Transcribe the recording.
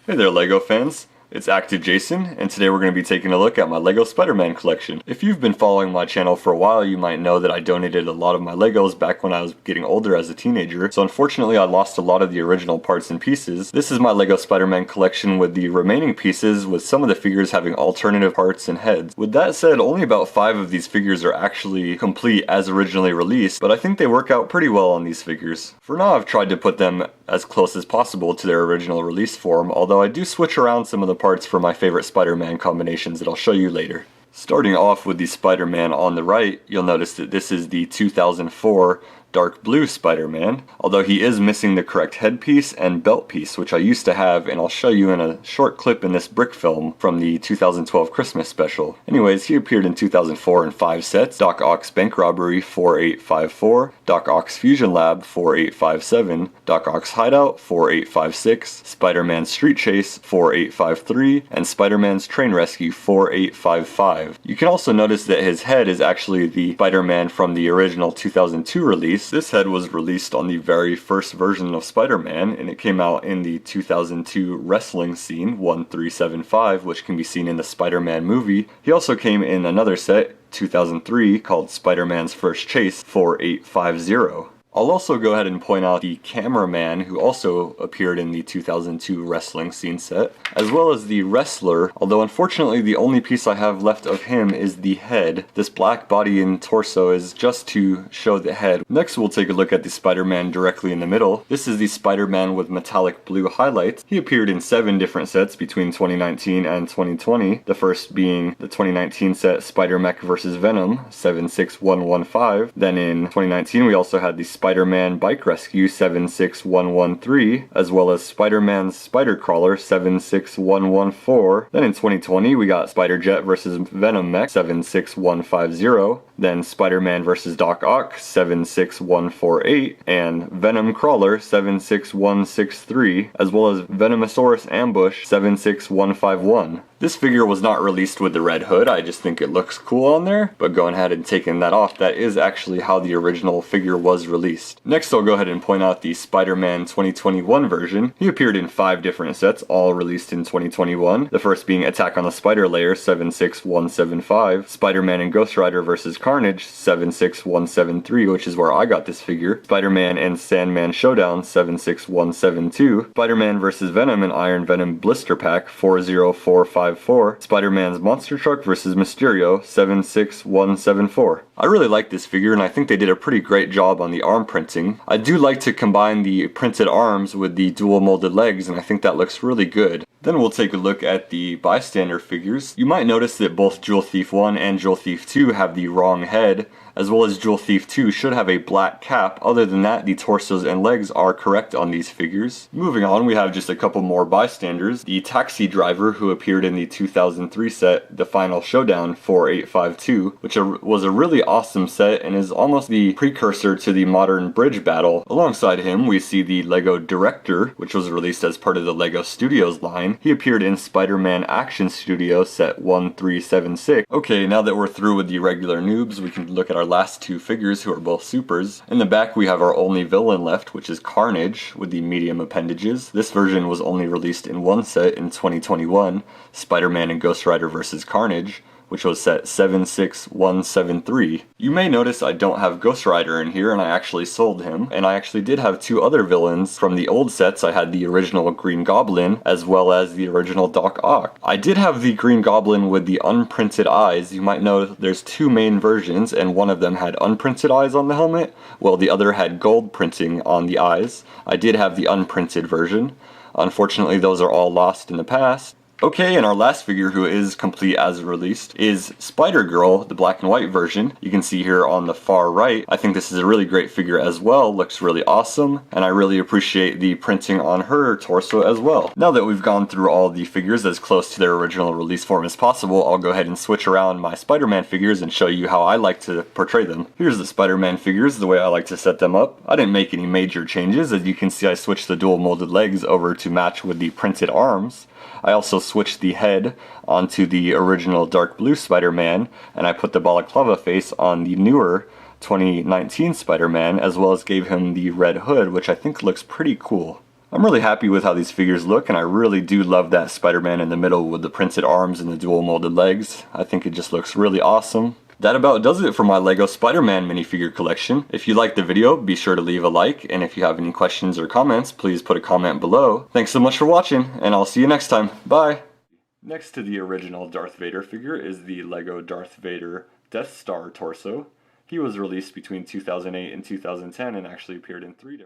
Hey there LEGO fans, it's Active Jason, and today we're going to be taking a look at my LEGO Spider-Man collection. If you've been following my channel for a while, you might know that I donated a lot of my LEGOs back when I was getting older as a teenager, so unfortunately I lost a lot of the original parts and pieces. This is my LEGO Spider-Man collection with the remaining pieces, with some of the figures having alternative parts and heads. With that said, only about 5 of these figures are actually complete as originally released, but I think they work out pretty well on these figures. For now I've tried to put them as close as possible to their original release form, although I do switch around some of the parts for my favorite Spider-Man combinations that I'll show you later. Starting off with the Spider-Man on the right, you'll notice that this is the 2004 dark blue Spider-Man, although he is missing the correct headpiece and belt piece, which I used to have, and I'll show you in a short clip in this brick film from the 2012 Christmas special. Anyways, he appeared in 2004 in 5 sets: Doc Ock's Bank Robbery 4854, Doc Ock's Fusion Lab 4857, Doc Ock's Hideout 4856, Spider-Man's Street Chase 4853, and Spider-Man's Train Rescue 4855. You can also notice that his head is actually the Spider-Man from the original 2002 release. This head was released on the very first version of Spider-Man, and it came out in the 2002 wrestling scene 1375, which can be seen in the Spider-Man movie. He also came in another set, 2003, called Spider-Man's First Chase 4850. I'll also go ahead and point out the cameraman, who also appeared in the 2002 wrestling scene set, as well as the wrestler, although unfortunately the only piece I have left of him is the head. This black body and torso is just to show the head. Next we'll take a look at the Spider-Man directly in the middle. This is the Spider-Man with metallic blue highlights. He appeared in 7 different sets between 2019 and 2020, the first being the 2019 set Spider-Mech vs. Venom 76115. Then in 2019 we also had the Spider-Man Bike Rescue 76113, as well as Spider-Man's Spider Crawler 76114. Then in 2020 we got Spider-Jet vs. Venom Mech 76150, then Spider-Man vs. Doc Ock 76148, and Venom Crawler 76163, as well as Venomosaurus Ambush 76151. This figure was not released with the red hood, I just think it looks cool on there, but going ahead and taking that off, that is actually how the original figure was released. Next I'll go ahead and point out the Spider-Man 2021 version. He appeared in 5 different sets, all released in 2021, the first being Attack on the Spider Layer 76175, Spider-Man and Ghost Rider vs. Carnage 76173, which is where I got this figure, Spider-Man and Sandman Showdown 76172, Spider-Man vs. Venom and Iron Venom Blister Pack 40455, Spider-Man's Monster Truck vs. Mysterio 76174. I really like this figure and I think they did a pretty great job on the arm printing. I do like to combine the printed arms with the dual molded legs, and I think that looks really good. Then we'll take a look at the bystander figures. You might notice that both Jewel Thief 1 and Jewel Thief 2 have the wrong head, as well as Jewel Thief 2 should have a black cap. Other than that, the torsos and legs are correct on these figures. Moving on, we have just a couple more bystanders. The Taxi Driver, who appeared in the 2003 set, The Final Showdown 4852, which was a really awesome set and is almost the precursor to the modern bridge battle. Alongside him, we see the LEGO Director, which was released as part of the LEGO Studios line. He appeared in Spider-Man Action Studio set 1376. Okay, now that we're through with the regular noobs, we can look at our last 2 figures, who are both supers. In the back we have our only villain left, which is Carnage with the medium appendages. This version was only released in 1 set in 2021, Spider-Man and Ghost Rider vs. Carnage, which was set 76173. You may notice I don't have Ghost Rider in here, and I actually sold him. And I actually did have 2 other villains from the old sets. I had the original Green Goblin, as well as the original Doc Ock. I did have the Green Goblin with the unprinted eyes. You might know there's 2 main versions, and one of them had unprinted eyes on the helmet, while the other had gold printing on the eyes. I did have the unprinted version. Unfortunately, those are all lost in the past. Okay, and our last figure, who is complete as released, is Spider-Girl, the black and white version. You can see here on the far right. I think this is a really great figure as well, looks really awesome, and I really appreciate the printing on her torso as well. Now that we've gone through all the figures as close to their original release form as possible, I'll go ahead and switch around my Spider-Man figures and show you how I like to portray them. Here's the Spider-Man figures, the way I like to set them up. I didn't make any major changes. As you can see, I switched the dual molded legs over to match with the printed arms. I also switched the head onto the original dark blue Spider-Man, and I put the balaclava face on the newer 2019 Spider-Man, as well as gave him the red hood, which I think looks pretty cool. I'm really happy with how these figures look, and I really do love that Spider-Man in the middle with the printed arms and the dual molded legs. I think it just looks really awesome. That about does it for my LEGO Spider-Man minifigure collection. If you liked the video, be sure to leave a like, and if you have any questions or comments, please put a comment below. Thanks so much for watching, and I'll see you next time. Bye! Next to the original Darth Vader figure is the LEGO Darth Vader Death Star torso. He was released between 2008 and 2010 and actually appeared in 3 different